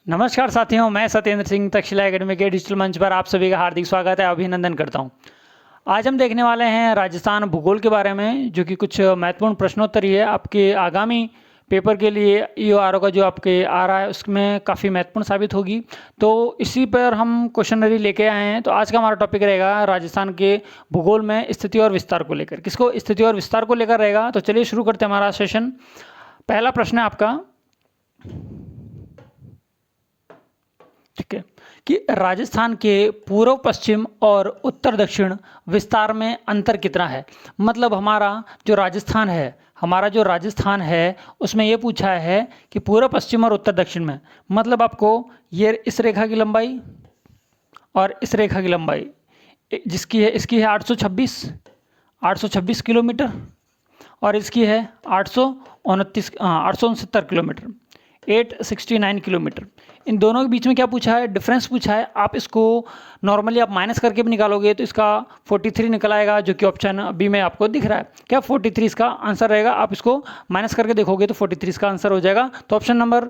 नमस्कार साथियों, मैं सत्येंद्र सिंह तक्षशिला एकेडमी के डिजिटल मंच पर आप सभी का हार्दिक स्वागत है, अभिनंदन करता हूं। आज हम देखने वाले हैं राजस्थान भूगोल के बारे में, जो कि कुछ महत्वपूर्ण प्रश्नोत्तरी है आपके आगामी पेपर के लिए। ईओआरओ का जो आपके आ रहा है उसमें काफ़ी महत्वपूर्ण साबित होगी। तो इसी पर हम क्वेश्चनरी लेके आए हैं। तो आज का हमारा टॉपिक रहेगा राजस्थान के भूगोल में स्थिति और विस्तार को लेकर। किसको स्थिति और विस्तार को लेकर रहेगा। तो चलिए शुरू करते हैं हमारा सेशन। पहला प्रश्न है आपका, ठीक है, कि राजस्थान के पूर्व पश्चिम और उत्तर दक्षिण विस्तार में अंतर कितना है। मतलब हमारा जो राजस्थान है उसमें ये पूछा है कि पूर्व पश्चिम और उत्तर दक्षिण में, मतलब आपको ये इस रेखा की लंबाई और इस रेखा की लंबाई जिसकी है, इसकी है 826 किलोमीटर और इसकी है 869 किलोमीटर, 869 किलोमीटर। इन दोनों के बीच में क्या पूछा है, डिफरेंस पूछा है। आप इसको नॉर्मली आप माइनस करके भी निकालोगे तो इसका 43 निकल आएगा, जो कि ऑप्शन बी में आपको दिख रहा है। क्या 43 इसका आंसर रहेगा। आप इसको माइनस करके देखोगे तो 43 इसका आंसर हो जाएगा। तो ऑप्शन नंबर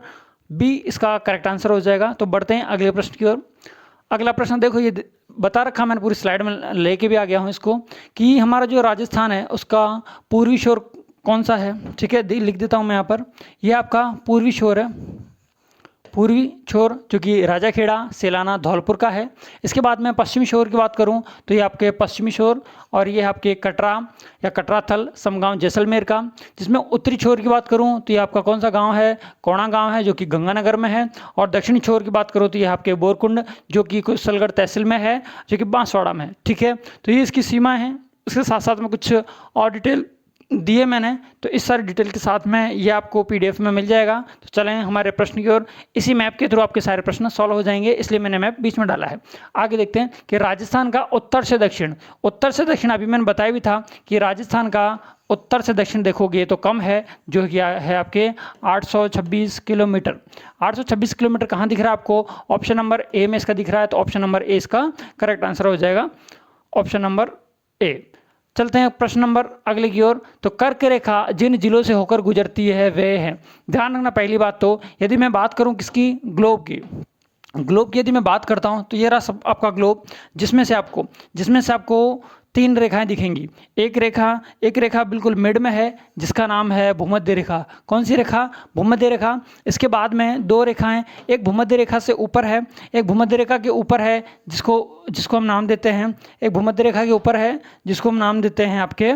बी इसका करेक्ट आंसर हो जाएगा। तो बढ़ते हैं अगले प्रश्न की ओर। अगला प्रश्न देखो, ये बता रखा मैंने, पूरी स्लाइड में लेके भी आ गया हूँ इसको, कि हमारा जो राजस्थान है उसका पूर्वी शोर कौन सा है। ठीक है, लिख देता हूँ मैं यहाँ पर। ये आपका पूर्वी शोर है, पूर्वी छोर, जो कि राजाखेड़ा, सेलाना, धौलपुर का है। इसके बाद में पश्चिमी शोर की बात करूं तो ये आपके पश्चिमी शोर और ये आपके कटरा या कटराथल समगांव जैसलमेर का। जिसमें उत्तरी छोर की बात करूं तो ये आपका कौन सा गांव है, कोणा गांव है, जो कि गंगानगर में है। और दक्षिणी छोर की बात करूं तो ये आपके बोरकुंड, जो कि कुशलगढ़ तहसील में है, जो कि बांसवाड़ा में है। ठीक है, तो ये इसकी सीमा है। उसके साथ साथ में कुछ और डिटेल दिए मैंने, तो इस सारी डिटेल के साथ में ये आपको पीडीएफ में मिल जाएगा। तो चलें हमारे प्रश्न की ओर। इसी मैप के थ्रू आपके सारे प्रश्न सॉल्व हो जाएंगे, इसलिए मैंने मैप बीच में डाला है। आगे देखते हैं कि राजस्थान का उत्तर से दक्षिण अभी मैंने बताया भी था कि राजस्थान का उत्तर से दक्षिण देखोगे तो कम है, जो कि है आपके 826 किलोमीटर। 826 किलोमीटर कहाँ दिख रहा है आपको, ऑप्शन नंबर ए में इसका दिख रहा है। तो ऑप्शन नंबर ए इसका करेक्ट आंसर हो जाएगा, ऑप्शन नंबर ए। चलते हैं प्रश्न नंबर अगले की ओर। तो कर्क रेखा जिन जिलों से होकर गुजरती है वे हैं। ध्यान रखना, पहली बात तो यदि मैं बात करूं किसकी, ग्लोब की यदि मैं बात करता हूं तो ये रहा सब आपका ग्लोब, जिसमें से आपको तीन रेखाएं दिखेंगी। एक रेखा बिल्कुल मिड में है, जिसका नाम है भूमध्य रेखा। कौन सी रेखा, भूमध्य रेखा। इसके बाद में दो रेखाएं, एक भूमध्य रेखा से ऊपर है, एक भूमध्य रेखा के ऊपर है, जिसको हम नाम देते हैं, एक भूमध्य रेखा के ऊपर है जिसको हम नाम देते हैं आपके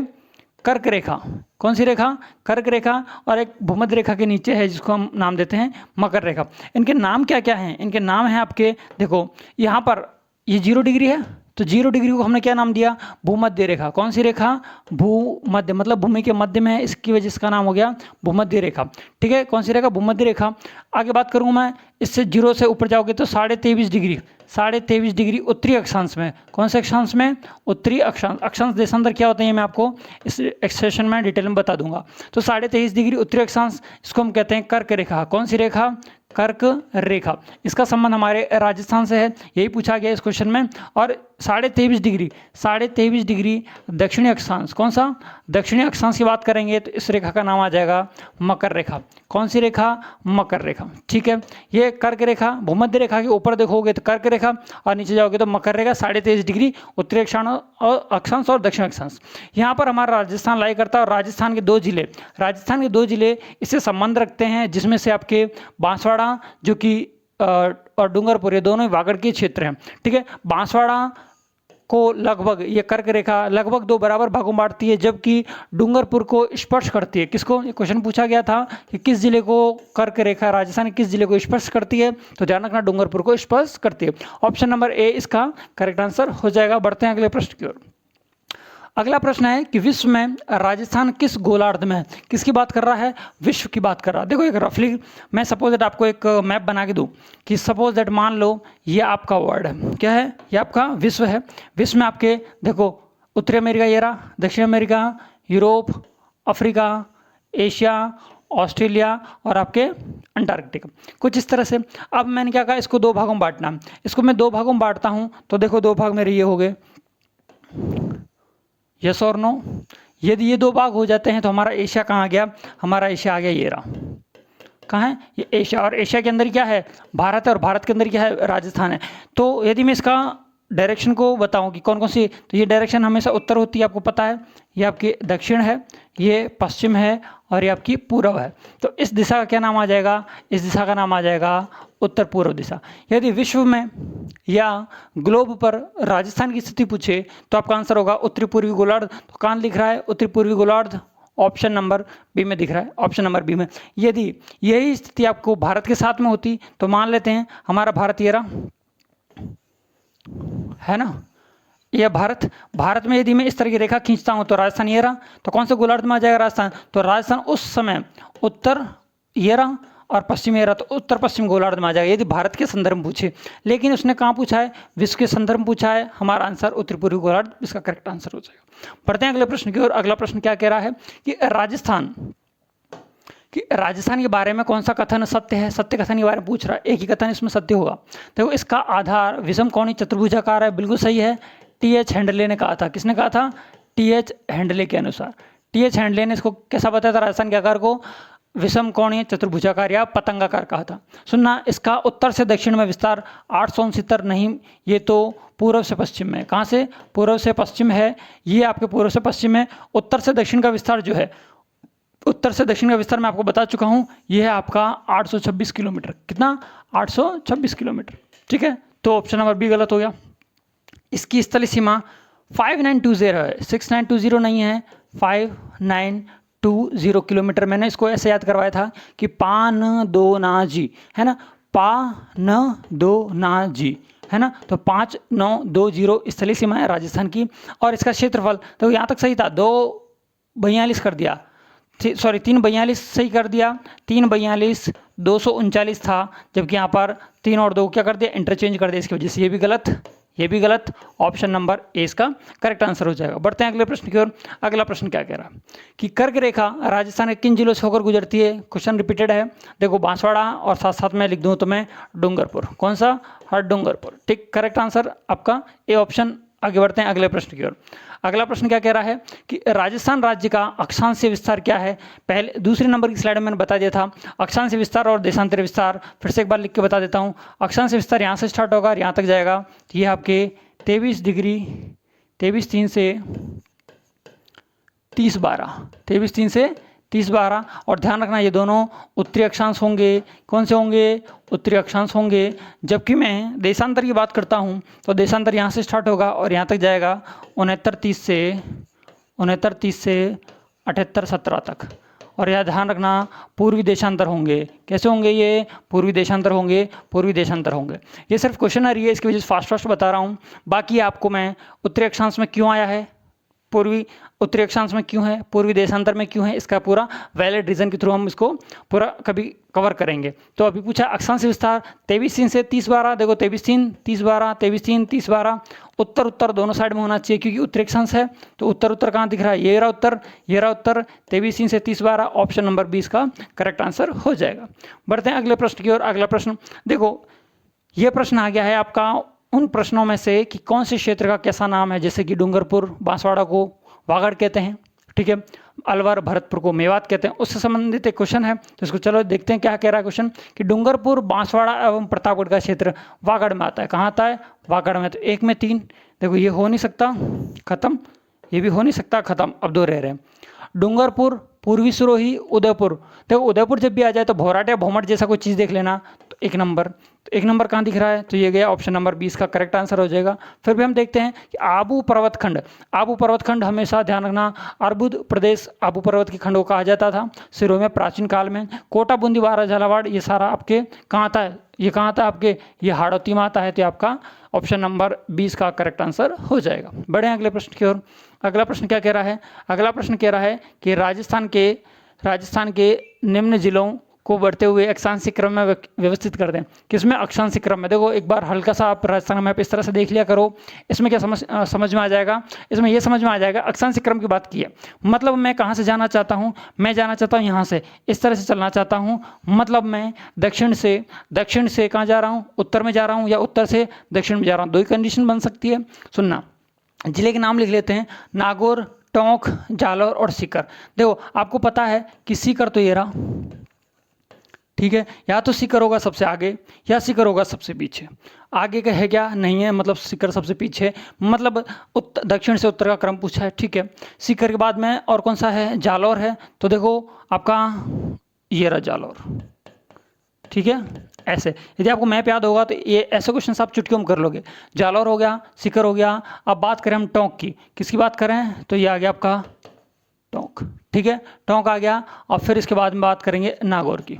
कर्क रेखा। कौन सी रेखा, कर्क रेखा। और एक भूमध्य रेखा के नीचे है जिसको हम नाम देते हैं मकर रेखा। इनके नाम क्या क्या हैं, इनके नाम हैं आपके, देखो यहाँ पर ये 0 डिग्री है, तो 0 डिग्री को हमने क्या नाम दिया, भूमध्य रेखा। कौन सी रेखा, भूमध्य, मतलब भूमि के मध्य में है, इसकी वजह से इसका नाम हो गया भूमध्य रेखा। ठीक है, कौन सी रेखा, भूमध्य रेखा। आगे बात करूँ मैं, इससे 0 से ऊपर जाओगे तो 23.5 डिग्री उत्तरी अक्षांश में। कौन से अक्षांश में, उत्तरी अक्षांश देशांतर क्या होते हैं, मैं आपको इस सेशन में डिटेल में बता दूंगा। तो 23.5 डिग्री उत्तरी अक्षांश, इसको हम कहते हैं कर्क रेखा। कौन सी रेखा, कर्क रेखा। इसका संबंध हमारे राजस्थान से है, यही पूछा गया इस क्वेश्चन में। और 23.5 डिग्री दक्षिणी अक्षांश, कौन सा, दक्षिणी अक्षांश की बात करेंगे तो इस रेखा का नाम आ जाएगा मकर रेखा। कौन सी रेखा, मकर रेखा। ठीक है, ये कर्क रेखा, भूमध्य रेखा के ऊपर देखोगे तो कर्क रेखा और नीचे जाओगे तो मकर रेखा। 23.5 डिग्री उत्तरी अक्षांश और दक्षिण अक्षांश। यहाँ पर हमारा राजस्थान लाई करता है। और राजस्थान के दो जिले इससे संबंध रखते हैं, जिसमें से आपके बांसवाड़ा, जो कि और डूंगरपुर, ये दोनों ही वागड़ के क्षेत्र हैं। ठीक है, बांसवाड़ा को लगभग ये कर्क रेखा लगभग 2 बराबर भागों में बांटती है, जबकि डूंगरपुर को स्पर्श करती है। किसको, ये क्वेश्चन पूछा गया था कि किस जिले को कर्क रेखा राजस्थान किस जिले को स्पर्श करती है, तो ध्यान रखना डूंगरपुर को स्पर्श करती है। ऑप्शन नंबर ए इसका करेक्ट आंसर हो जाएगा। बढ़ते हैं अगले प्रश्न की ओर। अगला प्रश्न है कि विश्व में राजस्थान किस गोलार्ध में है। किसकी बात कर रहा है, विश्व की बात कर रहा है। देखो एक रफली मैं सपोज दैट आपको एक मैप बना के दूं कि सपोज दैट मान लो ये आपका वर्ल्ड है, क्या है, ये आपका विश्व है। विश्व में आपके देखो उत्तरी अमेरिका ये रहा, दक्षिण America, Europe, Africa, Asia, Australia और आपके अंटार्कटिका, कुछ इस तरह से। अब मैंने क्या कहा, इसको 2 भागों में बांटना। इसको मैं 2 भागों में बांटता हूँ तो देखो 2 भाग मेरे ये हो गए, यस और नो। यदि ये 2 भाग हो जाते हैं तो हमारा एशिया कहाँ आ गया, हमारा एशिया आ गया ये रहा। कहाँ है, ये एशिया, और एशिया के अंदर क्या है, भारत है, और भारत के अंदर क्या है, राजस्थान है। तो यदि मैं इसका डायरेक्शन को बताऊं कि कौन कौन सी, तो ये डायरेक्शन हमेशा उत्तर होती है, आपको पता है। ये आपकी दक्षिण है, ये पश्चिम है, और ये आपकी पूर्व है। तो इस दिशा का क्या नाम आ जाएगा, इस दिशा का नाम आ जाएगा उत्तर पूर्व दिशा। यदि विश्व में या ग्लोब पर राजस्थान की स्थिति पूछे तो आपका आंसर होगा उत्तरी पूर्वी गोलार्ध। तो कहाँ लिख रहा है, उत्तरी पूर्वी गोलार्ध, ऑप्शन नंबर बी में दिख रहा है, ऑप्शन नंबर बी में। यदि यही स्थिति आपको भारत के साथ में होती तो मान लेते हैं हमारा भारत ये रहा, है ना, यह भारत। भारत में यदि मैं इस तरह की रेखा खींचता हूं तो राजस्थान ये रहा, तो कौन से गोलार्ध में आ जाएगा राजस्थान, तो राजस्थान उस समय उत्तर ये रहा और पश्चिम ये रहा, तो उत्तर पश्चिम गोलार्ध में आ जाएगा यदि भारत के संदर्भ में पूछे। लेकिन उसने कहाँ पूछा है, विश्व के संदर्भ में पूछा है, हमारा आंसर उत्तरी पूर्वी गोलार्ध इसका करेक्ट आंसर हो जाएगा। बढ़ते हैं अगले प्रश्न की ओर। अगला प्रश्न क्या कह रहा है कि राजस्थान के बारे में कौन सा कथन सत्य है, सत्य कथन के बारे में पूछ रहा है। एक ही कथन इसमें सत्य होगा। देखो इसका आधार विषम कोणीय चतुर्भुजाकार है, बिल्कुल सही है। टी.एच. हैंडले ने कहा था, किसने कहा था, टी.एच. हैंडले के अनुसार। टी.एच. हैंडले ने इसको कैसा बताया था, राजस्थान के आकार को विषम कोणीय चतुर्भुजाकार या पतंगाकार कहा था। सुनना, इसका उत्तर से दक्षिण में विस्तार 869 नहीं, ये तो पूर्व से पश्चिम में। कहाँ से, पूर्व से पश्चिम है, ये आपके पूर्व से पश्चिम में। उत्तर से दक्षिण का विस्तार जो है, उत्तर से दक्षिण का विस्तार मैं आपको बता चुका हूँ, ये है आपका 826 किलोमीटर। कितना, 826 किलोमीटर। ठीक है, तो ऑप्शन नंबर बी गलत हो गया। इसकी स्थलीय सीमा 5920 है, 6920 नहीं है, 5920 किलोमीटर। मैंने इसको ऐसे याद करवाया था कि पा न दो ना जी, है ना, पा न दो ना जी, है ना, तो 5920 स्थलीय सीमा है राजस्थान की। और इसका क्षेत्रफल तो यहाँ तक सही था, 242 कर दिया, सॉरी 342 सही कर दिया, 342 239 था, जबकि यहाँ पर 3 और 2 क्या कर दिया, इंटरचेंज कर दिया, इसकी वजह से ये भी गलत, ये भी गलत। ऑप्शन नंबर ए इसका करेक्ट आंसर हो जाएगा। बढ़ते हैं अगले प्रश्न की ओर। अगला प्रश्न क्या कह रहा है कि कर्क रेखा राजस्थान के किन जिलों से होकर गुजरती है। क्वेश्चन रिपीटेड है, देखो बांसवाड़ा और साथ साथ में लिख दूं तो मैं डूंगरपुर। कौन सा, हर डूंगरपुर। ठीक, करेक्ट आंसर आपका ए ऑप्शन। आगे बढ़ते हैं अगले प्रश्न की ओर। अगला प्रश्न क्या कह रहा है कि राजस्थान राज्य का अक्षांशीय विस्तार क्या है। पहले दूसरे नंबर की स्लाइड में मैंने बता दिया था अक्षांशीय विस्तार और देशांतरीय विस्तार। फिर से एक बार लिख के बता देता हूँ। अक्षांशीय विस्तार यहाँ से स्टार्ट होगा और यहाँ तक जाएगा, तो ये आपके 23 डिग्री 23 से 30-12 और ध्यान रखना ये दोनों उत्तरी अक्षांश होंगे। कौन से होंगे, उत्तरी अक्षांश होंगे। जबकि मैं देशांतर की बात करता हूँ तो देशांतर यहाँ से स्टार्ट होगा और यहाँ तक जाएगा 69-30 से 78-17 तक। और यह ध्यान रखना पूर्वी देशांतर होंगे। कैसे होंगे ये, पूर्वी देशांतर होंगे, पूर्वी देशांतर होंगे। ये सिर्फ क्वेश्चनरी है, इसकी वजह से फास्ट बता रहा हूँ। बाकी आपको मैं उत्तरी अक्षांश में क्यों आया है, पूर्वी उत्तरी अक्षांश में क्यों है, पूर्वी देशांतर में क्यों है, इसका पूरा वैलिड रीजन के थ्रू हम इसको पूरा कभी कवर करेंगे। तो अभी पूछा अक्षांश विस्तार 23 से 30-12। देखो 23 30-12, 23 30-12। उत्तर उत्तर दोनों साइड में होना चाहिए क्योंकि उत्तरी अक्षांश है। तो उत्तर उत्तर कहाँ दिख रहा है, ये रहा उत्तर, ये रहा उत्तर। 23 से 30-12 ऑप्शन नंबर 20 का करेक्ट आंसर हो जाएगा। बढ़ते हैं अगले प्रश्न की ओर। अगला प्रश्न देखो, ये प्रश्न आ गया है आपका उन प्रश्नों में से कि कौन से क्षेत्र का कैसा नाम है, जैसे कि डूंगरपुर बांसवाड़ा को वागड़ कहते हैं, ठीक है, अलवर भरतपुर को मेवात कहते हैं। उससे संबंधित एक क्वेश्चन है, तो इसको चलो देखते हैं क्या कह रहा है क्वेश्चन कि डूंगरपुर बांसवाड़ा एवं प्रतापगढ़ का क्षेत्र वागड़ में आता है। कहाँ आता है, वागड़ में। तो 1 में 3, देखो ये हो नहीं सकता, खत्म, ये भी हो नहीं सकता, खत्म। अब 2 रह रहे हैं। डूंगरपुर, पूर्वी सिरोही, उदयपुर। देखो उदयपुर जब भी आ जाए तो भौराट या भौमट जैसा कोई चीज़ देख लेना। तो 1 नंबर, तो 1 नंबर कहाँ दिख रहा है, तो ये गया ऑप्शन नंबर 20 का करेक्ट आंसर हो जाएगा। फिर भी हम देखते हैं कि आबू पर्वतखंड, आबू पर्वतखंड हमेशा ध्यान रखना अर्बुद प्रदेश आबू पर्वत के खंड को कहा जाता था सिरों में प्राचीन काल में। कोटा, बूंदी, बारा, झालावाड़, ये सारा आपके कहाँ आता है, ये कहाँ आता है आपके, ये हाड़ौती में आता है। तो आपका ऑप्शन नंबर 20 का करेक्ट आंसर हो जाएगा। बढ़े अगले प्रश्न की ओर। अगला प्रश्न क्या कह रहा है, अगला प्रश्न कह रहा है कि राजस्थान के निम्न जिलों को बढ़ते हुए अक्षांशीय क्रम में व्यवस्थित कर दें। किसमें, अक्षांशीय क्रम में। देखो एक बार हल्का सा आप राजस्थान मैप इस तरह से देख लिया करो। इसमें क्या समझ में आ जाएगा, इसमें यह समझ में आ जाएगा अक्षांशीय क्रम की बात की है, मतलब मैं कहाँ से जाना चाहता हूँ, मैं जाना चाहता हूँ यहाँ से, इस तरह से चलना चाहता हूँ। मतलब मैं दक्षिण से कहाँ जा रहा हूँ, उत्तर में जा रहा हूँ, या उत्तर से दक्षिण में जा रहा हूँ। 2 कंडीशन बन सकती है। सुनना, जिले के नाम लिख लेते हैं, नागौर, टोंक, जालौर और सीकर। देखो आपको पता है कि सीकर तो ये रहा, ठीक है, या तो सीकर होगा सबसे आगे या सीकर होगा सबसे पीछे। आगे का है क्या, नहीं है, मतलब सीकर सबसे पीछे, मतलब दक्षिण से उत्तर का क्रम पूछा है। ठीक है, सीकर के बाद में और कौन सा है, जालौर है। तो देखो आपका ये रहा जालौर। ठीक है, ऐसे यदि आपको मैप याद होगा तो ये ऐसे क्वेश्चन आप चुटकियों में कर लोगे। जालौर हो गया, सीकर हो गया। अब बात करें हम टोंक की, किसकी बात करें, तो ये आ गया आपका टोंक। ठीक है, टोंक आ गया। और फिर इसके बाद में बात करेंगे नागौर की।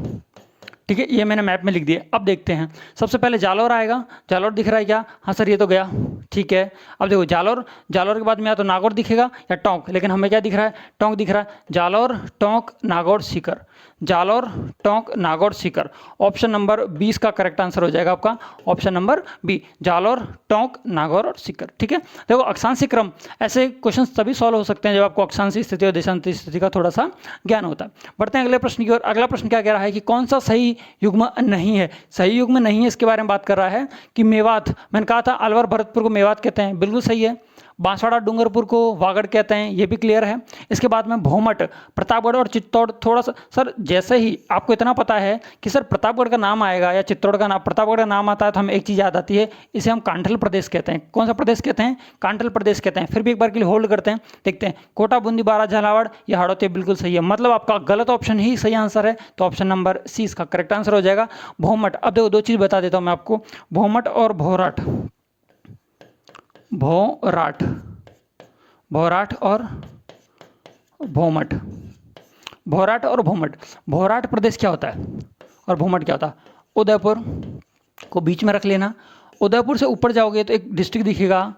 ठीक है, ये मैंने मैप में लिख दिया। अब देखते हैं, सबसे पहले जालौर आएगा। जालौर दिख रहा है क्या, हाँ सर ये तो गया। ठीक है, अब देखो जालौर, जालौर के बाद में या तो नागौर दिखेगा या टोंक, लेकिन हमें क्या दिख रहा है, टोंक दिख रहा है। जालौर, टोंक, नागौर, सीकर। जालौर, टोंक, नागौर, सीकर। ऑप्शन नंबर 20 का करेक्ट आंसर हो जाएगा आपका, option number B, Jalore, Tonk, Nagaur और सीकर। ठीक है, देखो अक्षांशीय क्रम, ऐसे क्वेश्चन तभी सॉल्व हो सकते हैं जब आपको अक्षांशीय स्थिति और देशांतरीय स्थिति का थोड़ा सा ज्ञान होता है। बढ़ते हैं अगले प्रश्न की ओर। अगला प्रश्न क्या कह रहा है कि कौन सा सही युग्म नहीं है। सही युग्म नहीं है, इसके बारे में बात कर रहा है कि मेवात, मैंने कहा था अलवर भरतपुर को मेवात कहते हैं, बिल्कुल सही है। बांसवाड़ा डूंगरपुर को वागड़ कहते हैं, ये भी क्लियर है। इसके बाद में भोमट, प्रतापगढ़ और चित्तौड़, थोड़ा सा सर जैसे ही आपको इतना पता है कि सर प्रतापगढ़ का नाम आएगा या चित्तौड़ का नाम, प्रतापगढ़ का नाम आता है तो हमें एक चीज़ याद आती है, इसे हम कांठल प्रदेश कहते हैं। कौन सा प्रदेश कहते हैं, कांठल प्रदेश कहते हैं। फिर भी एक बार के लिए होल्ड करते हैं, देखते हैं कोटा, बूंदी, बारा, झालावाड़ या हाड़ौती, बिल्कुल सही है। मतलब आपका गलत ऑप्शन ही सही आंसर है, तो ऑप्शन नंबर सी इसका करेक्ट आंसर हो जाएगा, भोमट। अब देखो दो चीज़ बता देता हूँ मैं आपको, भोमट और भोराट। भोराट, भोराट और भोमट, भोराट और भोमट। भोराट प्रदेश क्या होता है और भोमट क्या होता है, उदयपुर को बीच में रख लेना। उदयपुर से ऊपर जाओगे तो एक डिस्ट्रिक्ट दिखेगा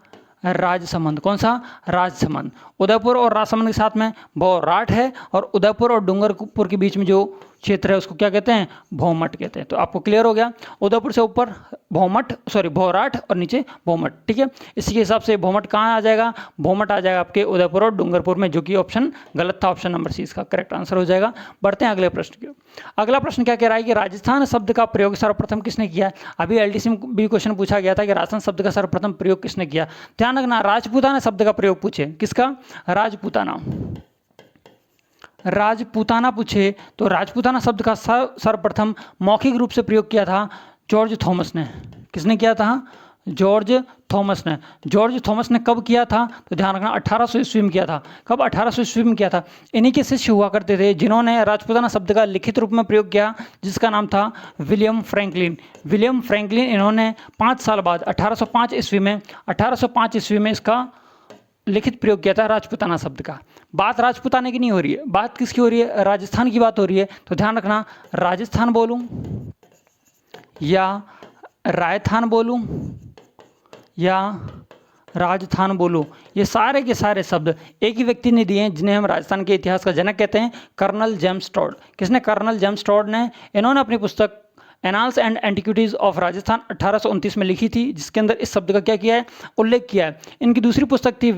राजसमंद। कौन सा, राजसमंद। उदयपुर और राजसमंद के साथ में भोराट है, और उदयपुर और डूंगरपुर के बीच में जो क्षेत्र है उसको क्या कहते हैं, भोमट कहते हैं। तो आपको क्लियर हो गया, उदयपुर से ऊपर भोमट, सॉरी भोराट और नीचे भोमट। ठीक है, इसी के हिसाब से भोमट कहाँ आ जाएगा, भोमट आ जाएगा आपके उदयपुर और डूंगरपुर में, जो कि ऑप्शन गलत था, ऑप्शन नंबर सी इसका करेक्ट आंसर हो जाएगा। बढ़ते हैं अगले प्रश्न की। अगला प्रश्न क्या कह रहा है कि राजस्थान शब्द का प्रयोग सर्वप्रथम किसने किया। अभी एलडीसी में भी क्वेश्चन पूछा गया था कि राजस्थान शब्द का सर्वप्रथम प्रयोग किसने किया। ध्यान रखना, राजपूताना शब्द का प्रयोग पूछे, किसका, राजपूताना। राजपूताना पूछे तो राजपूताना शब्द का सर्वप्रथम मौखिक रूप से प्रयोग किया था जॉर्ज थॉमस ने। किसने किया था, जॉर्ज थॉमस ने। जॉर्ज थॉमस ने कब किया था, तो ध्यान रखना 1800 ईस्वी में किया था। कब, 1800 ईस्वी में किया था। इन्हीं के शिष्य हुआ करते थे जिन्होंने राजपूताना शब्द का लिखित रूप में प्रयोग किया, जिसका नाम था विलियम फ्रैंकलिन। विलियम फ्रैंकलिन, इन्होंने 5 साल बाद 1805 ईस्वी में इसका लिखित प्रयोग किया था राजपूताना शब्द का। बात राजपूताने की नहीं हो रही है, बात किसकी हो रही है, राजस्थान की बात हो रही है। तो ध्यान रखना, राजस्थान बोलूं या रायथान बोलूं या राजस्थान बोलूं, ये सारे के सारे शब्द एक ही व्यक्ति ने दिए हैं, जिन्हें हम राजस्थान के इतिहास का जनक कहते हैं, कर्नल जेम्स टॉड। किसने, कर्नल जेम्स टॉड ने। इन्होंने अपनी पुस्तक annals and antiquities of Rajasthan 1829 में लिखी थी, जिसके अंदर इस शब्द का क्या किया है, उल्लेख किया है। इनकी दूसरी पुस्तक थी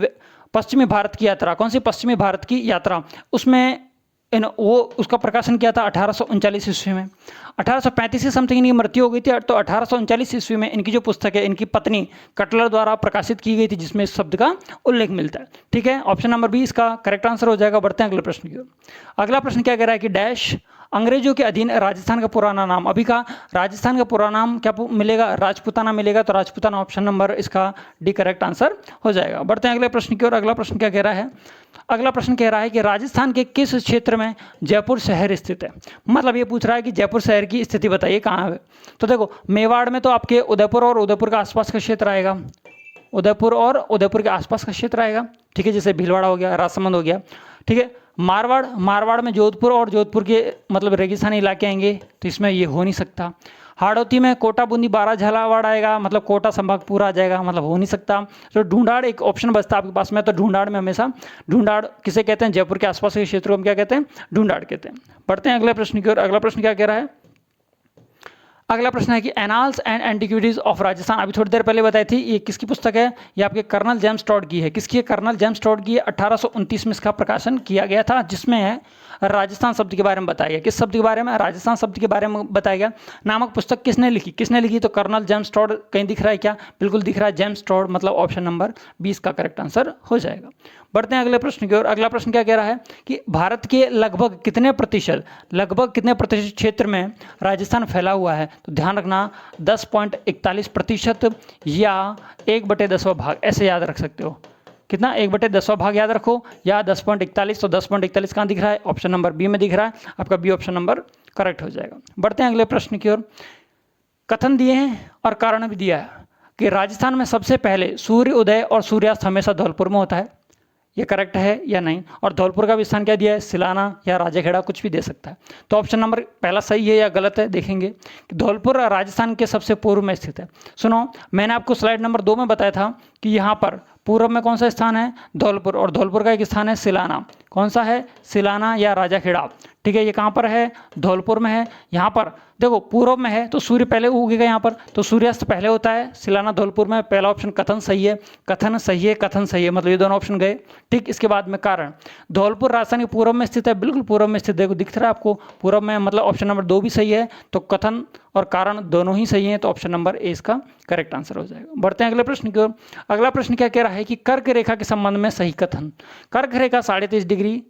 पश्चिमी भारत की यात्रा। कौन सी, पश्चिमी भारत की यात्रा। उसमें वो उसका प्रकाशन किया था 1839 ईस्वी में। 1835 से समथिंग इनकी मृत्यु हो गई थी, तो 1839 ईस्वी में इनकी जो पुस्तक है, इनकी पत्नी कटलर द्वारा प्रकाशित की गई थी, जिसमें इस शब्द का उल्लेख मिलता है। ठीक है, ऑप्शन नंबर बी इसका करेक्ट आंसर हो जाएगा। बढ़ते हैं अगले प्रश्न की ओर। अगला प्रश्न क्या कह रहा है कि डैश अंग्रेजों के अधीन राजस्थान का पुराना नाम। अभी का राजस्थान का पुराना नाम क्या मिलेगा, राजपूताना मिलेगा। तो राजपूताना ऑप्शन नंबर इसका डी करेक्ट आंसर हो जाएगा। बढ़ते हैं अगले प्रश्न की ओर। अगला प्रश्न क्या कह रहा है, अगला प्रश्न कह रहा है कि राजस्थान के किस क्षेत्र में जयपुर शहर स्थित है। मतलब ये पूछ रहा है कि जयपुर शहर की स्थिति बताइए कहाँ है। तो देखो मेवाड़ में तो आपके उदयपुर और उदयपुर का आसपास का क्षेत्र आएगा, उदयपुर और उदयपुर के आसपास का क्षेत्र आएगा। ठीक है, जैसे भीलवाड़ा हो गया, राजसमंद हो गया। ठीक है, मारवाड़ में जोधपुर और जोधपुर के मतलब रेगिस्तानी इलाके आएंगे, तो इसमें ये हो नहीं सकता। हाड़ौती में कोटा, बूंदी, बारा, झालावाड़ आएगा, मतलब कोटा संभाग पूरा आ जाएगा, मतलब हो नहीं सकता। तो ढूंढाड़ एक ऑप्शन बचता है आपके पास में, तो ढूंढाड़ में हमेशा, ढूंढाड़ किसे कहते हैं, जयपुर के आसपास के क्षेत्र को हम क्या कहते हैं, ढूंढाड़ कहते हैं। बढ़ते हैं अगले प्रश्न की ओर। अगला प्रश्न क्या कह रहा है, अगला प्रश्न है कि annals and antiquities of Rajasthan, अभी थोड़ी देर पहले बताई थी, ये किसकी पुस्तक है? ये आपके कर्नल जेम्स टॉड की है। किसकी है? कर्नल जेम्स टॉड की है। 1829 में इसका प्रकाशन किया गया था, जिसमें है राजस्थान शब्द के बारे में बताया गया। किस शब्द के बारे में? राजस्थान शब्द के बारे में बताया गया। नामक पुस्तक किसने लिखी? किसने लिखी? तो कर्नल जेम्स टॉड। कहीं दिख रहा है क्या? बिल्कुल दिख रहा है, जेम्स टॉड, मतलब ऑप्शन नंबर 20 का करेक्ट आंसर हो जाएगा। बढ़ते हैं अगले प्रश्न की ओर। अगला प्रश्न क्या कह रहा है कि भारत के लगभग कितने प्रतिशत क्षेत्र में राजस्थान फैला हुआ है? तो ध्यान रखना 10.41% या 1/10वां भाग, ऐसे याद रख सकते हो। कितना? 1/10वां भाग याद रखो, या 10.41। तो 10.41 कहाँ दिख रहा है? ऑप्शन नंबर बी में दिख रहा है। आपका बी ऑप्शन नंबर करेक्ट हो जाएगा। बढ़ते हैं अगले प्रश्न की ओर। कथन दिए हैं और कारण भी दिया है कि राजस्थान में सबसे पहले सूर्य उदय और सूर्यास्त हमेशा धौलपुर में होता है। ये करेक्ट है या नहीं? और धौलपुर का भी स्थान क्या दिया है? सिलाना या राजाखेड़ा, कुछ भी दे सकता है। तो ऑप्शन नंबर पहला सही है या गलत है, देखेंगे कि धौलपुर राजस्थान के सबसे पूर्व में स्थित है। सुनो, मैंने आपको स्लाइड नंबर 2 में बताया था कि यहाँ पर पूर्व में कौन सा स्थान है? धौलपुर, और धौलपुर का एक स्थान है सिलाना। कौन सा है? सिलाना या राजाखेड़ा। ठीक है, ये कहाँ पर है? धौलपुर में है। यहाँ पर देखो पूर्व में है तो सूर्य पहले उगेगा यहाँ पर, तो सूर्यास्त पहले होता है। सिलाना धौलपुर में। पहला ऑप्शन कथन सही है, कथन सही है, कथन सही है, मतलब ये दोनों ऑप्शन गए। ठीक, इसके बाद में कारण, धौलपुर राजस्थान के पूर्व में स्थित है, बिल्कुल पूर्व में स्थित। देखो दिख रहा है आपको पूर्व में, मतलब ऑप्शन नंबर 2 भी सही है। तो कथन और कारण दोनों ही सही हैं, तो ऑप्शन नंबर ए इसका करेक्ट आंसर हो जाएगा। बढ़ते हैं अगले प्रश्न की ओर। अगला प्रश्न क्या कह रहा है कि कर्क रेखा के संबंध में सही कथन। कर्क रेखा 23.5 डिग्री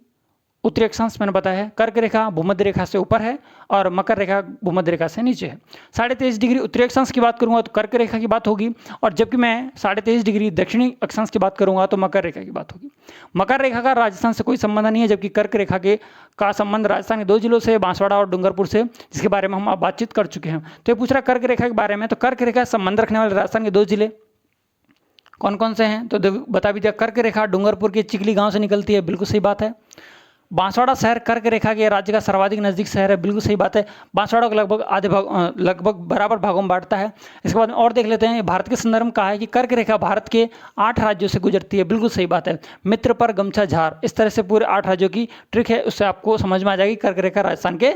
उत्तरी अक्षांश मैंने बताया है। कर्क रेखा भूमध्य रेखा से ऊपर है और मकर रेखा भूमध्य रेखा से नीचे है। 23.5 डिग्री उत्तरी अक्षांश की बात करूंगा तो कर्क रेखा की बात होगी, और जबकि मैं 23.5 डिग्री दक्षिणी अक्षांश की बात करूंगा तो मकर रेखा की बात होगी। मकर रेखा का राजस्थान से कोई संबंध नहीं है, जबकि कर्क रेखा का संबंध राजस्थान के 2 जिलों से, बांसवाड़ा और डूंगरपुर से, जिसके बारे में हम बातचीत कर चुके हैं। तो ये पूछ रहा कर्क रेखा के बारे में, तो कर्क रेखा संबंध रखने वाले राजस्थान के 2 जिले कौन कौन से हैं? तो बता भी दिया, कर्क रेखा डूंगरपुर के चिखली गांव से निकलती है, बिल्कुल सही बात है। बांसवाड़ा शहर कर्क रेखा के राज्य का सर्वाधिक नजदीक शहर है, बिल्कुल सही बात है। बांसवाड़ा को लगभग बराबर भागों में बांटता है। इसके बाद में और देख लेते हैं, भारत के संदर्भ में कहा है कि कर्क रेखा भारत के 8 राज्यों से गुजरती है, बिल्कुल सही बात है। मित्र पर गमछा झार, इस तरह से पूरे 8 राज्यों की ट्रिक है, उससे आपको समझ में आ जाएगी कर्क रेखा राजस्थान के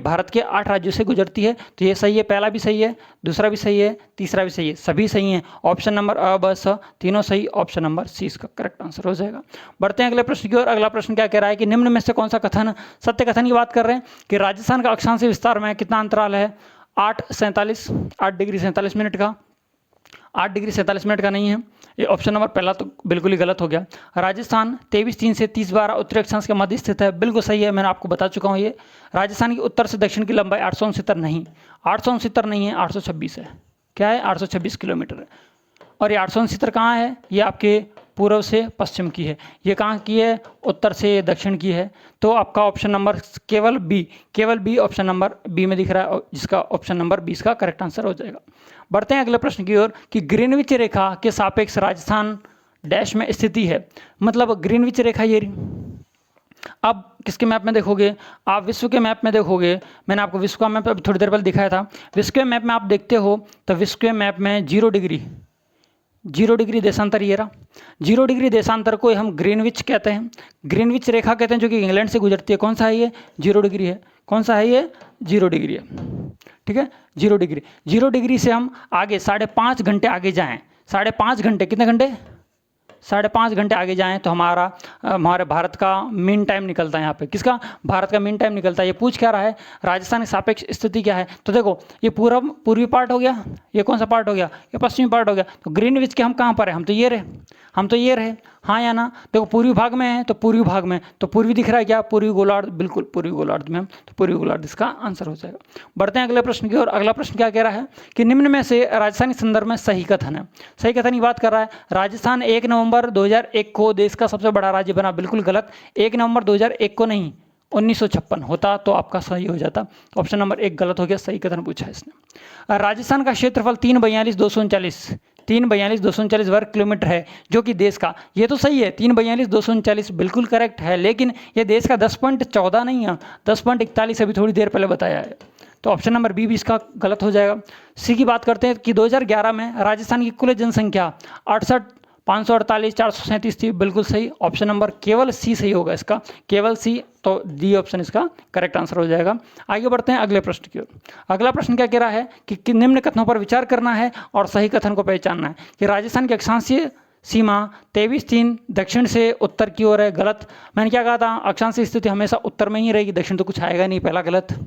भारत के 8 राज्यों से गुजरती है। तो ये सही है, पहला भी सही है, दूसरा भी सही है, तीसरा भी सही है, सभी सही हैं। ऑप्शन नंबर अ, ब, स तीनों सही, ऑप्शन नंबर सी इसका करेक्ट आंसर हो जाएगा। बढ़ते हैं अगले प्रश्न की ओर। अगला प्रश्न क्या कह रहा है कि निम्न में से कौन सा कथन सत्य कथन की बात कर रहे हैं कि राजस्थान का अक्षांशीय विस्तार में कितना अंतराल है? 8 डिग्री 47 मिनट का। 8 डिग्री 47 मिनट का नहीं है, ये ऑप्शन नंबर पहला तो बिल्कुल ही गलत हो गया। राजस्थान 23.3 से 30.12 उत्तरी अक्षांश के मध्य स्थित है, बिल्कुल सही है, मैंने आपको बता चुका हूँ। ये राजस्थान की उत्तर से दक्षिण की लंबाई 869 नहीं, 869 नहीं है, 826 है। क्या है? 826 किलोमीटर है। और ये 869 कहाँ है? ये आपके पूर्व से पश्चिम की है। ये कहाँ की है? उत्तर से दक्षिण की है। तो आपका ऑप्शन नंबर केवल बी ऑप्शन नंबर बी में दिख रहा है, जिसका ऑप्शन नंबर 20 का करेक्ट आंसर हो जाएगा। बढ़ते हैं अगले प्रश्न की ओर कि ग्रीनविच रेखा के सापेक्ष राजस्थान डैश में स्थिति है। मतलब ग्रीनविच रेखा ये अब किसके मैप में देखोगे? आप विश्व के मैप में देखोगे। मैंने आपको विश्व का मैप थोड़ी देर पहले दिखाया था। विश्व के मैप में आप देखते हो तो विश्व के मैप में 0 डिग्री देशांतर ये रहा। 0 डिग्री देशांतर को हम ग्रीनविच कहते हैं, ग्रीनविच रेखा कहते हैं, जो कि इंग्लैंड से गुजरती है। कौन सा है ये? 0 डिग्री है। कौन सा है ये? 0 डिग्री है। ठीक है, 0 डिग्री से हम आगे 5.5 घंटे आगे जाएं, 5.5 घंटे, कितने घंटे? 5.5 घंटे आगे जाएं तो हमारे भारत का मीन टाइम निकलता है। यहाँ पे किसका? भारत का मीन टाइम निकलता है। ये पूछ क्या रहा है? राजस्थान की सापेक्ष स्थिति क्या है? तो देखो ये पूर्वी पार्ट हो गया, ये कौन सा पार्ट हो गया? ये पश्चिमी पार्ट हो गया। तो ग्रीनविच के हम कहाँ पर है? हम तो ये रहे, हाँ या ना? देखो पूर्वी भाग में है तो पूर्वी भाग में, तो पूर्वी दिख रहा है क्या? पूर्वी गोलार्ध, बिल्कुल पूर्वी गोलार्ध में हम, तो पूर्वी गोलार्ध इसका आंसर हो जाएगा। बढ़ते हैं अगले प्रश्न की ओर। अगला प्रश्न क्या कह रहा है कि निम्न में से राजस्थान के संदर्भ में सही कथन है। सही कथन की बात कर रहा है, राजस्थान 1 नवंबर 2001 को देश का सबसे बड़ा राज्य बना, बिल्कुल गलत। 1 नवंबर 2001 को नहीं, 1956 होता तो आपका सही हो जाता। तो ऑप्शन नंबर 1 गलत हो गया, सही कथन पूछा है इसने। राजस्थान का क्षेत्रफल 342,239 वर्ग किलोमीटर है, जो कि देश का, ये तो सही है, 342,239 बिल्कुल करेक्ट है, लेकिन ये देश का 10.14 नहीं है, 10.41 अभी थोड़ी देर पहले बताया है। तो ऑप्शन नंबर बी भी इसका गलत हो जाएगा। सी की बात करते हैं कि 2011 में राजस्थान की कुल जनसंख्या 548, 437 थी, बिल्कुल सही। ऑप्शन नंबर केवल सी सही होगा इसका, केवल सी, तो डी ऑप्शन इसका करेक्ट आंसर हो जाएगा। आगे बढ़ते हैं अगले प्रश्न की ओर। अगला प्रश्न क्या कह रहा है कि निम्न कथनों पर विचार करना है और सही कथन को पहचानना है कि राजस्थान की अक्षांशीय सीमा 23 दक्षिण से उत्तर की ओर है। गलत। मैंने क्या कहा था, अक्षांशीय स्थिति हमेशा उत्तर में ही रहेगी, दक्षिण तो कुछ आएगा नहीं, पहला गलत।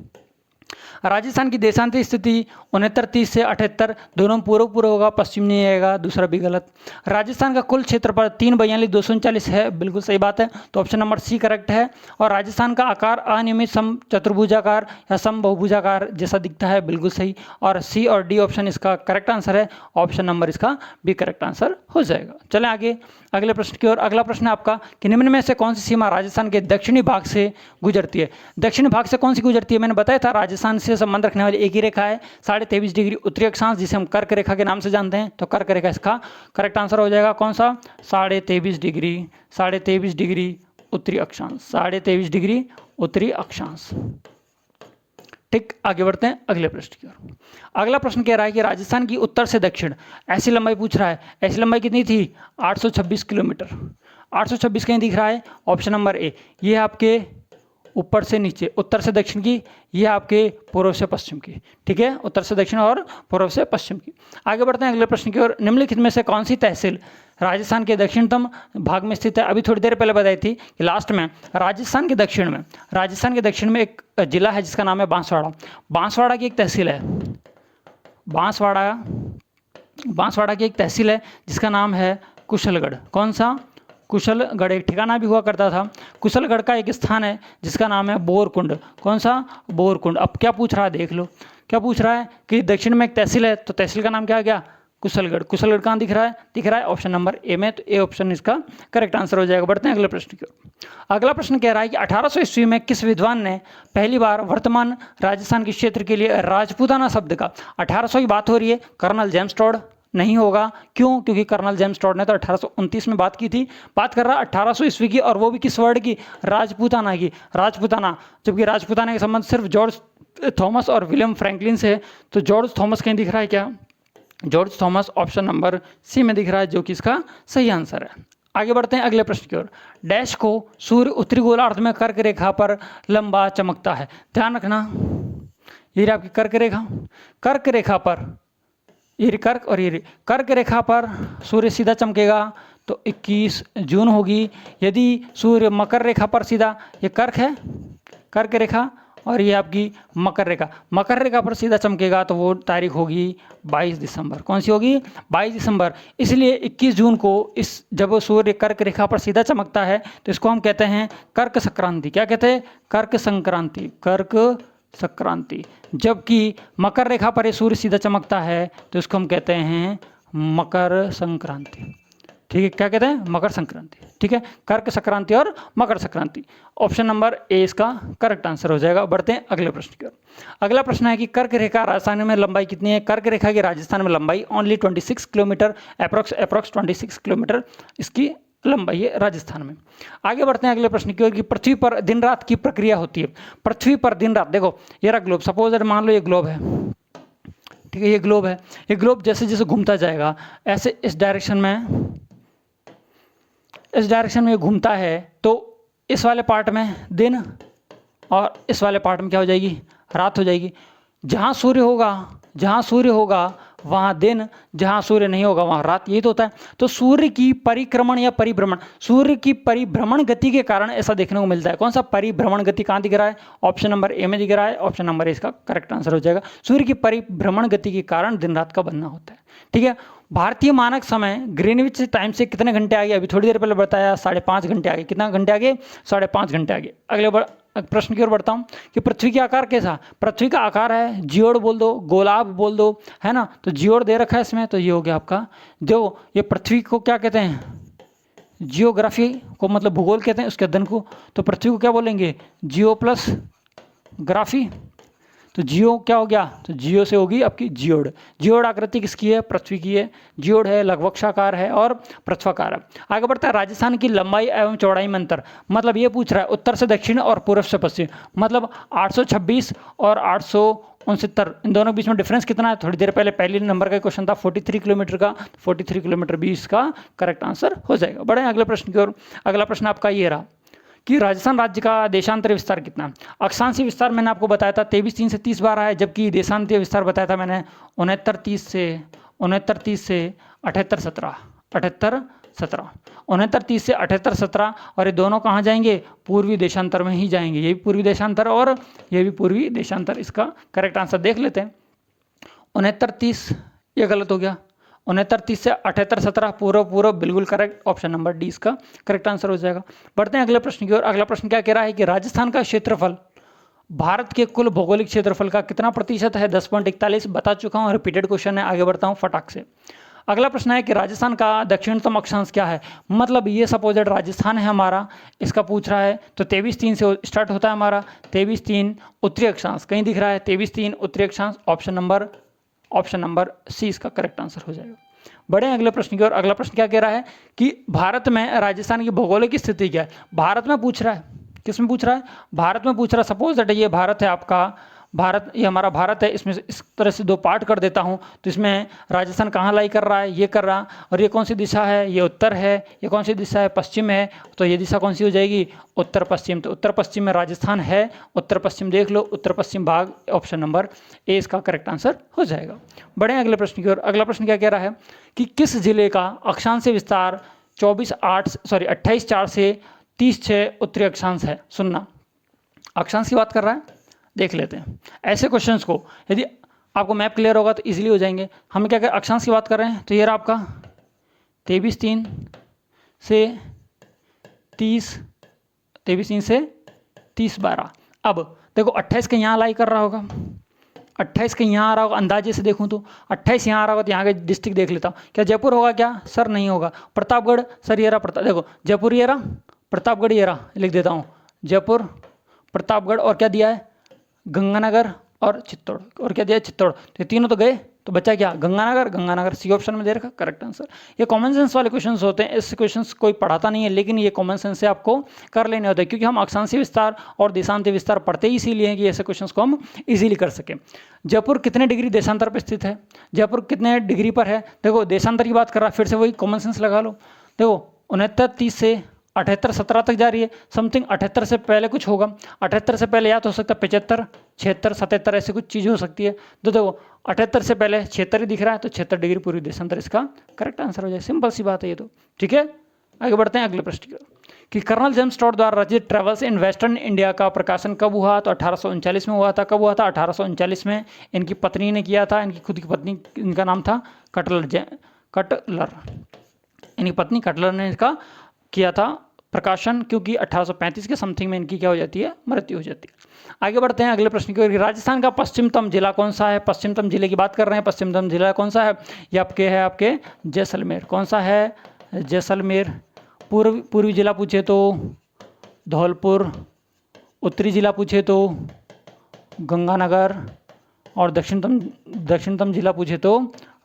राजस्थान की देशांतरी स्थिति 69 से 78 दोनों पूर्व होगा, पश्चिम नहीं आएगा, दूसरा भी गलत। राजस्थान का कुल क्षेत्रफल 34239 है, बिल्कुल सही बात है, तो ऑप्शन नंबर सी करेक्ट है। और राजस्थान का आकार अनियमित सम चतुर्भुजाकार या सम बहुभुजाकार जैसा दिखता है, बिल्कुल सही। और सी और डी ऑप्शन इसका करेक्ट आंसर है, ऑप्शन नंबर इसका भी करेक्ट आंसर हो जाएगा। चलें आगे अगले प्रश्न की ओर। अगला प्रश्न है आपका कि निम्न में से कौन सी सीमा राजस्थान के दक्षिणी भाग से गुजरती है। दक्षिणी भाग से कौन सी गुजरती है, मैंने बताया था राजस्थान से संबंध रखने वाली एक ही रेखा है 23.5 डिग्री उत्तरी अक्षांश, जिसे हम कर्क रेखा के नाम से जानते हैं, तो कर्क रेखा इसका करेक्ट आंसर हो जाएगा। कौन सा, 23.5 डिग्री उत्तरी अक्षांश, 23.5 डिग्री उत्तरी अक्षांश। ठीक, आगे बढ़ते हैं अगले प्रश्न की ओर। अगला प्रश्न कह रहा है कि राजस्थान की उत्तर से दक्षिण ऐसी लंबाई पूछ रहा है। ऐसी लंबाई कितनी थी, 826 किलोमीटर। 826 कहीं दिख रहा है, ऑप्शन नंबर ए। ये आपके ऊपर से नीचे, उत्तर से दक्षिण की, ये आपके पूर्व से पश्चिम की। ठीक है, उत्तर से दक्षिण और पूर्व से पश्चिम की। आगे बढ़ते हैं अगले प्रश्न की ओर। निम्नलिखित में से कौन सी तहसील राजस्थान के दक्षिणतम भाग में स्थित है। अभी थोड़ी देर पहले बताई थी कि लास्ट में राजस्थान के दक्षिण में एक जिला है जिसका नाम है बांसवाड़ा। बांसवाड़ा की एक तहसील है, बांसवाड़ा की एक तहसील है जिसका नाम है कुशलगढ़। कौन सा, कुशलगढ़ एक ठिकाना भी हुआ करता था। कुशलगढ़ का एक स्थान है जिसका नाम है बोरकुंड। कौन सा, बोरकुंड। अब क्या पूछ रहा है देख लो, क्या पूछ रहा है कि दक्षिण में एक तहसील है, तो तहसील का नाम क्या आ गया, कुशलगढ़। कुशलगढ़ कहाँ दिख रहा है, ऑप्शन नंबर ए में, तो ए ऑप्शन इसका करेक्ट आंसर हो जाएगा। बढ़ते हैं अगले प्रश्न की ओर। अगला प्रश्न कह रहा है कि 1800 ईस्वी में किस विद्वान ने पहली बार वर्तमान राजस्थान के क्षेत्र के लिए राजपूताना शब्द का, 1800 की बात हो रही है, कर्नल जेम्स टॉड नहीं होगा। क्यों, क्योंकि कर्नल जेम्स टॉड ने तो 1829 में बात की थी। बात कर रहा 1800 ईस्वी की, और वो भी किस वर्ड की, राजपूताना की, राजपूताना। जबकि राजपूताना के संबंध सिर्फ जॉर्ज थॉमस और विलियम फ्रैंकलिन से, तो जॉर्ज थॉमस कहीं दिख रहा है क्या, George Thomas option number C में दिख रहा है, जो कि इसका सही आंसर है। आगे बढ़ते हैं अगले प्रश्न की ओर। डैश को सूर्य उत्तरी गोलार्ध में कर्क रेखा पर लंबा चमकता है। ध्यान रखना, ये आपकी कर्क रेखा पर, ये कर्क और ये कर्क रेखा पर सूर्य सीधा चमकेगा तो 21 जून होगी। यदि सूर्य मकर रेखा पर सीधा, ये कर्क है, कर्क रेखा, और ये आपकी मकर रेखा पर सीधा चमकेगा तो वो तारीख होगी 22 दिसंबर। कौन सी होगी, 22 दिसंबर। इसलिए 21 जून को जब सूर्य कर्क रेखा पर सीधा चमकता है तो इसको हम कहते हैं कर्क संक्रांति। क्या कहते हैं, कर्क संक्रांति। जबकि मकर रेखा पर ये सूर्य सीधा चमकता है तो इसको हम कहते हैं मकर संक्रांति। ठीक है, क्या कहते हैं, मकर संक्रांति। ठीक है, कर्क संक्रांति और Makar Sankranti. Option number A इसका करेक्ट आंसर हो जाएगा। बढ़ते हैं अगले प्रश्न की ओर। अगला प्रश्न है कि कर्क रेखा राजस्थान में लंबाई कितनी है। कर्क रेखा की राजस्थान में लंबाई ओनली 26 किलोमीटर, अप्रॉक्स 26 किलोमीटर इसकी लंबाई है राजस्थान में। आगे बढ़ते हैं अगले प्रश्न की ओर कि पृथ्वी पर दिन रात की प्रक्रिया होती है। पृथ्वी पर दिन रात, देखो ये रहा ग्लोब, सपोज मान लो ये ग्लोब है, ठीक है, ये ग्लोब है। ये ग्लोब जैसे जैसे घूमता जाएगा ऐसे इस डायरेक्शन में घूमता है, तो इस वाले पार्ट में दिन और इस वाले पार्ट में क्या हो जाएगी, रात हो जाएगी। जहाँ सूर्य होगा वहाँ दिन, जहाँ सूर्य नहीं होगा वहाँ रात, यही तो होता है। तो सूर्य की परिक्रमण या परिभ्रमण, सूर्य की परिभ्रमण गति के कारण ऐसा देखने को मिलता है। कौन सा, परिभ्रमण गति कहाँ दिख रहा है, ऑप्शन नंबर ए में दिख रहा है। ऑप्शन नंबर ए इसका करेक्ट आंसर हो जाएगा। सूर्य की परिभ्रमण गति के कारण दिन रात का बनना होता है। ठीक है, भारतीय मानक समय ग्रीनविच टाइम से कितने घंटे आगे, अभी थोड़ी देर पहले बताया 5.5 घंटे आगे। कितना घंटे आगे, 5.5 घंटे आगे। अगले प्रश्न की ओर बढ़ता हूँ कि पृथ्वी का आकार कैसा। पृथ्वी का आकार है, जियोड बोल दो, गोलाब बोल दो, है ना। तो जियोड दे रखा है इसमें, तो ये हो गया आपका। जो ये पृथ्वी को क्या कहते हैं, जियोग्राफी को मतलब भूगोल कहते हैं उसके अध्ययन को, तो पृथ्वी को क्या बोलेंगे, जियो प्लस ग्राफी। तो जियो क्या हो गया, तो जियो से होगी आपकी जियोड। जियोड आकृति किसकी है, पृथ्वी की है। जियोड है, लघुवक्षाकार है और पृथ्वाकार है। आगे बढ़ता है राजस्थान की लंबाई एवं चौड़ाई में अंतर। मतलब ये पूछ रहा है उत्तर से दक्षिण और पूर्व से पश्चिम, मतलब 826 और 69, इन दोनों के बीच में डिफरेंस कितना है? थोड़ी देर पहले पहले नंबर का क्वेश्चन था 43 किलोमीटर का, 43 किलोमीटर भी इसका करेक्ट आंसर हो जाएगा। बढ़े अगले प्रश्न की ओर। अगला प्रश्न आपका ये रहा कि राजस्थान राज्य का देशांतरीय विस्तार कितना है? अक्षांशीय विस्तार मैंने आपको बताया था 23-3 से 30 बार है, जबकि देशांतरीय विस्तार बताया था मैंने 69-30 से 78-17, 78-17, 69-30 से 78-17, और ये दोनों कहाँ जाएंगे? पूर्वी देशांतर में ही जाएंगे। ये भी पूर्वी देशांतर और ये भी पूर्वी देशांतर। इसका करेक्ट आंसर देख लेते हैं। 69-30 ये गलत हो गया, 69-30 से 78-17 पूर्व बिल्कुल करेक्ट, ऑप्शन नंबर डी इसका करेक्ट आंसर हो जाएगा। बढ़ते हैं अगले प्रश्न की ओर। अगला प्रश्न क्या कह रहा है कि राजस्थान का क्षेत्रफल भारत के कुल भौगोलिक क्षेत्रफल का कितना प्रतिशत है? 10.41 बता चुका हूँ, रिपीटेड क्वेश्चन है, आगे बढ़ता हूँ फटाक से। अगला प्रश्न है कि राजस्थान का दक्षिणतम अक्षांश क्या है? मतलब ये सपोजेड राजस्थान है हमारा, इसका पूछ रहा है, तो 23-3 से स्टार्ट होता है हमारा, 23-3 उत्तरी अक्षांश कहीं दिख रहा है, 23-3 उत्तरी अक्षांश, ऑप्शन नंबर सी इसका करेक्ट आंसर हो जाएगा। बढ़े अगले प्रश्न की ओर। अगला प्रश्न क्या कह रहा है कि भारत में राजस्थान की भौगोलिक स्थिति क्या है? भारत में पूछ रहा है, किस में पूछ रहा है? भारत में पूछ रहा है। सपोज दैट ये भारत है आपका, भारत ये हमारा भारत है, इसमें इस तरह से दो पार्ट कर देता हूँ, तो इसमें राजस्थान कहाँ लाई कर रहा है? ये कर रहा, और ये कौन सी दिशा है? ये उत्तर है। ये कौन सी दिशा है? पश्चिम है। तो ये दिशा कौन सी हो जाएगी? उत्तर पश्चिम। तो उत्तर पश्चिम में राजस्थान है, उत्तर पश्चिम देख लो, उत्तर पश्चिम भाग, ऑप्शन नंबर ए इसका करेक्ट आंसर हो जाएगा। बढ़े अगले प्रश्न की ओर। अगला प्रश्न क्या कह रहा है कि किस जिले का अक्षांशीय विस्तार 28-4 से 30-6 उत्तरी अक्षांश है? सुनना, अक्षांश की बात कर रहा है, देख लेते हैं। ऐसे क्वेश्चंस को यदि आपको मैप क्लियर होगा तो इजीली हो जाएंगे। हम क्या कर अक्षांश की बात कर रहे हैं, तो ये रहा आपका 23-3 से 30-12। अब देखो 28 का यहाँ लाई कर रहा होगा, 28 का यहाँ आ रहा होगा, अंदाजे से देखूँ तो 28 यहाँ आ रहा होगा, तो यहाँ के डिस्ट्रिक्ट देख लेता हूँ। क्या जयपुर होगा क्या? सर नहीं होगा। प्रतापगढ़, सर ये रहा देखो जयपुर, ये रहा प्रतापगढ़, ये रहा, लिख देता हूँ जयपुर, प्रतापगढ़, और क्या दिया है? गंगानगर और चित्तौड़, और क्या दिया है? चित्तौड़। तो ये तीनों तो गए, तो बचा क्या? गंगानगर सी ऑप्शन में दे रखा करेक्ट आंसर। ये कॉमन सेंस वाले क्वेश्चंस होते हैं, ऐसे क्वेश्चंस कोई पढ़ाता नहीं है, लेकिन ये कॉमन सेंस से आपको कर लेने होते हैं, क्योंकि हम अक्षांशीय विस्तार और देशांतरीय विस्तार पढ़ते ही इसीलिए हैं कि ऐसे क्वेश्चंस को हम इजीली कर सकें। जयपुर कितने डिग्री देशांतर पर स्थित है? जयपुर कितने डिग्री पर है? देखो देशांतर की बात कर रहा है, फिर से वही कॉमन सेंस लगा लो। देखो 69-30 से 78-17 तक जा रही है, समथिंग 78 से पहले कुछ होगा, 78 से पहले या तो हो सकता है 75, 76, 77 ऐसी कुछ चीज़ हो सकती है। तो देखो 78 से पहले 76 ही दिख रहा है, तो 76 डिग्री पूर्वी देशांतर इसका करेक्ट आंसर हो जाए। सिंपल सी बात है ये तो, ठीक है। आगे बढ़ते हैं अगले प्रश्न की ओर कि कर्नल जेम्स टॉड द्वारा रचित ट्रेवल्स इन वेस्टर्न इंडिया का प्रकाशन कब हुआ? तो 1839 में हुआ था। कब हुआ था? 1839 में। इनकी पत्नी ने किया था, इनकी खुद की पत्नी, इनका नाम था कटलर, इनकी पत्नी कटलर ने इसका किया था प्रकाशन, क्योंकि 1835 के समथिंग में इनकी क्या हो जाती है? मृत्यु हो जाती है। आगे बढ़ते हैं अगले प्रश्न की ओर। राजस्थान का पश्चिमतम जिला कौन सा है? पश्चिमतम जिले की बात कर रहे हैं, पश्चिमतम जिला कौन सा है? ये आपके जैसलमेर। कौन सा है? जैसलमेर। पूर्वी जिला पूछे तो धौलपुर, उत्तरी जिला पूछे तो गंगानगर, और दक्षिणतम जिला पूछे तो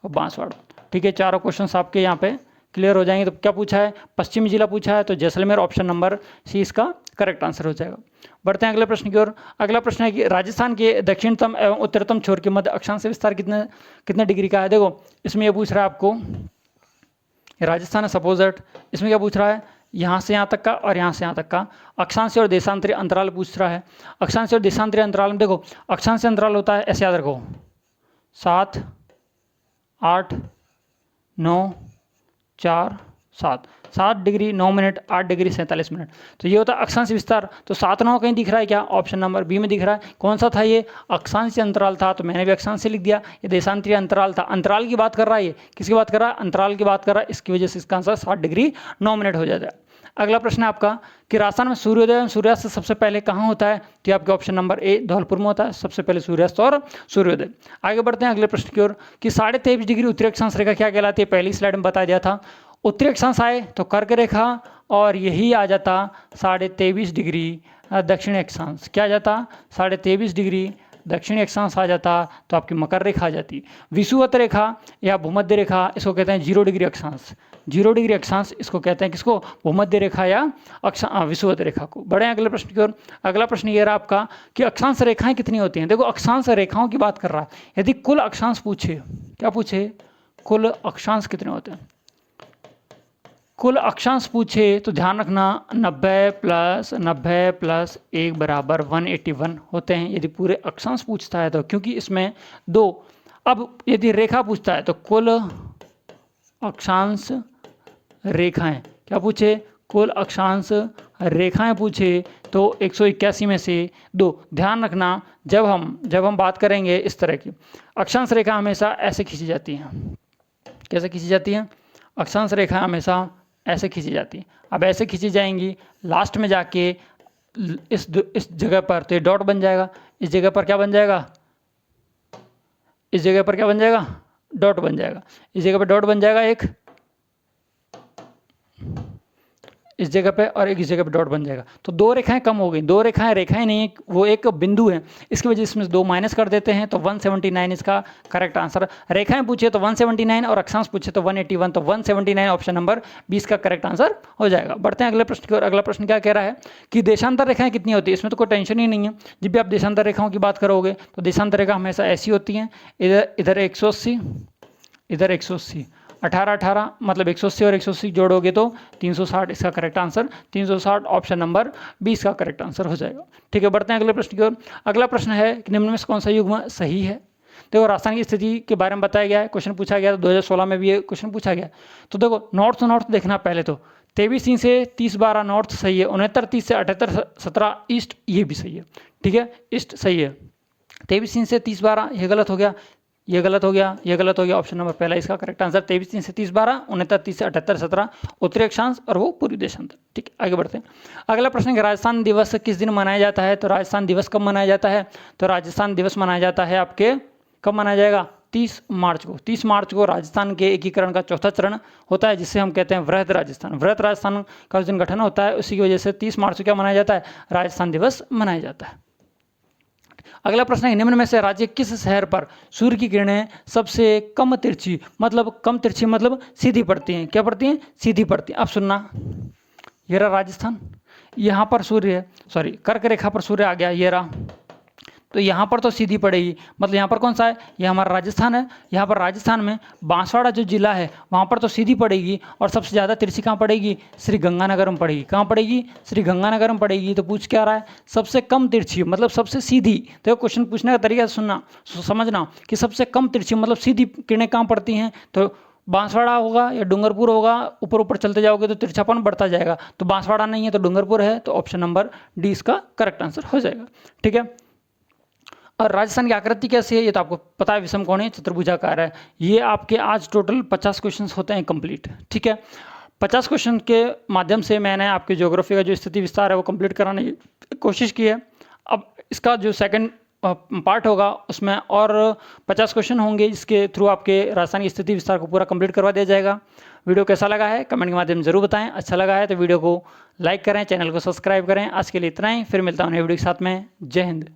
बांसवाड़ा। ठीक है, चारों क्वेश्चन आपके यहाँ पे क्लियर हो जाएंगे। तो क्या पूछा है? पश्चिमी जिला पूछा है, तो जैसलमेर, ऑप्शन नंबर सी इसका करेक्ट आंसर हो जाएगा। बढ़ते हैं अगले प्रश्न की ओर। अगला प्रश्न है कि राजस्थान के दक्षिणतम एवं उत्तरतम छोर के मध्य अक्षांश विस्तार कितने डिग्री का है? देखो इसमें ये पूछ रहा है आपको, राजस्थान है सपोज दैट, इसमें क्या पूछ रहा है? यहाँ से यहाँ तक का और यहाँ से यहाँ तक का अक्षांशीय और देशांतरीय अंतराल पूछ रहा है। अक्षांशीय और देशांतरीय अंतराल में देखो, अक्षांशीय अंतराल होता है, ऐसे याद रखो, 7, 8, 9, 4, 7 डिग्री 9 मिनट, 8 डिग्री 47 मिनट। तो ये होता है अक्षांशीय विस्तार। तो 7-9 कहीं दिख रहा है क्या? ऑप्शन नंबर बी में दिख रहा है। कौन सा था ये? अक्षांशीय अंतराल था, तो मैंने भी अक्षांशीय लिख दिया। ये देशांतरीय अंतराल था। अंतराल की बात कर रहा है, ये किसकी बात कर रहा है? अंतराल की बात कर रहा है, इसकी वजह से इसका आंसर 7 डिग्री 9 मिनट हो जाता है। अगला प्रश्न है आपका कि राजस्थान में सूर्योदय एवं सूर्यास्त सबसे पहले कहाँ होता है? तो आपके ऑप्शन नंबर ए धौलपुर में होता है सबसे पहले सूर्यास्त और सूर्योदय। आगे बढ़ते हैं अगले प्रश्न की ओर कि 23.5 डिग्री उत्तरी अक्षांश रेखा क्या कहलाती है? पहली स्लाइड में बता दिया था। उत्तरी अक्षांश आए तो कर्क रेखा, और यही आ जाता 23.5 डिग्री दक्षिणी अक्षांश। क्या आ जाता? 23.5 डिग्री दक्षिणी अक्षांश आ जाता, तो आपकी मकर रेखा आ जाती। विषुवत रेखा या भूमध्य रेखा, इसको कहते हैं 0 डिग्री अक्षांश। 0 डिग्री अक्षांश इसको कहते हैं किसको, भूमध्य रेखा या विषुवत रेखा को। बढ़े अगले प्रश्न की ओर। अगला प्रश्न ये रहा आपका कि अक्षांश रेखाएं कितनी होती हैं। देखो अक्षांश रेखाओं की बात कर रहा है, यदि कुल अक्षांश पूछे, क्या पूछे, कुल अक्षांश कितने होते हैं, कुल अक्षांश पूछे तो ध्यान रखना 90 प्लस 90 प्लस 1 बराबर 181 होते हैं यदि पूरे अक्षांश पूछता है तो, क्योंकि इसमें 2। अब यदि रेखा पूछता है तो कुल अक्षांश रेखाएं, क्या पूछे, कुल अक्षांश रेखाएं पूछे तो 181 में से 2। ध्यान रखना जब हम बात करेंगे इस तरह की, अक्षांश रेखा हमेशा ऐसे खींची जाती है। कैसे खींची जाती है, अक्षांश रेखा हमेशा ऐसे खींची जाती है। अब ऐसे खींची जाएंगी, लास्ट में जाके इस जगह पर तो ये डॉट बन जाएगा, इस जगह पर क्या बन जाएगा, इस जगह पर क्या बन जाएगा, डॉट बन जाएगा, इस जगह पर डॉट बन जाएगा एक, इस जगह पे और एक इस जगह पे डॉट बन जाएगा। तो 2 रेखाएं कम हो गई, 2 रेखाएं नहीं, वो एक बिंदु है, इसकी वजह से इसमें 2 माइनस कर देते हैं तो 179 इसका करेक्ट आंसर। रेखाएं पूछे तो 179 और अक्षांश पूछे तो 181, तो 179 ऑप्शन नंबर 20 का करेक्ट आंसर हो जाएगा। बढ़ते हैं अगले प्रश्न की ओर। अगला प्रश्न क्या कह रहा है कि देशांतर रेखाएं कितनी होती है। इसमें तो कोई टेंशन ही नहीं है, जब भी आप देशांतर रेखाओं की बात करोगे तो देशांतर रेखा हमेशा ऐसी होती हैं, इधर 180, इधर 180, 18 18 मतलब 180 और 180 जोड़ोगे तो 360 इसका करेक्ट आंसर, 360 ऑप्शन नंबर 20 का करेक्ट आंसर हो जाएगा। ठीक है, बढ़ते हैं अगले प्रश्न की ओर। अगला प्रश्न है कि निम्न में से कौन सा युग्म सही है। देखो राजस्थान की स्थिति के बारे में बताया गया है, क्वेश्चन पूछा गया था 2016 में भी ये क्वेश्चन पूछा गया। तो देखो नॉर्थ टू नॉर्थ देखना पहले तो 23 से 30 12 नॉर्थ सही है, 69 30 से 78 17 ईस्ट ये भी सही है। ठीक है, ईस्ट सही है। 23 से 30 12 ये गलत हो गया, ये गलत हो गया, ये गलत हो गया, ऑप्शन नंबर पहला इसका करेक्ट आंसर। 23 से 30 12, 69 30 से 78 17 उत्तरी अक्षांश और वो पूर्वी देशांतर। ठीक है, आगे बढ़ते हैं। अगला प्रश्न है राजस्थान दिवस किस दिन मनाया जाता है। तो राजस्थान दिवस कब मनाया जाता है, तो राजस्थान दिवस मनाया जाता है आपके, कब मनाया जाएगा, 30 मार्च को। 30 मार्च को राजस्थान के एकीकरण का चौथा चरण होता है, जिसे हम कहते हैं वृहद राजस्थान। वृहद राजस्थान का उस दिन गठन होता है, उसी की वजह से 30 मार्च को क्या मनाया जाता है, राजस्थान दिवस मनाया जाता है। अगला प्रश्न है निम्न में से राज्य किस शहर पर सूर्य की किरणें सबसे कम तिरछी, मतलब कम तिरछी मतलब सीधी पड़ती हैं, क्या पड़ती हैं, सीधी पड़ती हैं। अब सुनना, ये रहा राजस्थान, यहाँ पर सूर्य है, सॉरी कर्क रेखा पर सूर्य आ गया, ये रहा, तो यहाँ पर तो सीधी पड़ेगी, मतलब यहाँ पर कौन सा है, ये हमारा राजस्थान है। यहाँ पर राजस्थान में बांसवाड़ा जो जिला है वहाँ पर तो सीधी पड़ेगी, और सबसे ज़्यादा तिरछी कहाँ पड़ेगी, श्री गंगानगर में पड़ेगी। कहाँ पड़ेगी, श्री गंगानगर में पड़ेगी। तो पूछ क्या रहा है, सबसे कम तिरछी मतलब सबसे सीधी। तो क्वेश्चन पूछने का तरीका सुनना, समझना कि सबसे कम तिरछी मतलब सीधी किरणें कहाँ पड़ती हैं। तो बांसवाड़ा होगा या डूंगरपुर होगा, ऊपर ऊपर चलते जाओगे तो तिरछापन बढ़ता जाएगा। तो बांसवाड़ा नहीं है तो डूंगरपुर है, तो ऑप्शन नंबर डी इसका करेक्ट आंसर हो जाएगा। ठीक है, और राजस्थान की आकृति कैसी है ये तो आपको पता है, विषमकोणीय चतुर्भुजाकार है। ये आपके आज टोटल 50 क्वेश्चंस होते हैं कंप्लीट। ठीक है, 50 क्वेश्चन के माध्यम से मैंने आपके ज्योग्राफी का जो स्थिति विस्तार है वो कंप्लीट कराने की कोशिश की है। अब इसका जो सेकंड पार्ट होगा उसमें और 50 क्वेश्चन होंगे, जिसके थ्रू आपके राजस्थान की स्थिति विस्तार को पूरा कंप्लीट करवा दिया जाएगा। वीडियो कैसा लगा है कमेंट के माध्यम से जरूर बताएं। अच्छा लगा है तो वीडियो को लाइक करें, चैनल को सब्सक्राइब करें। आज के लिए इतना ही, फिर मिलता हूँ नई वीडियो के साथ में। जय हिंद।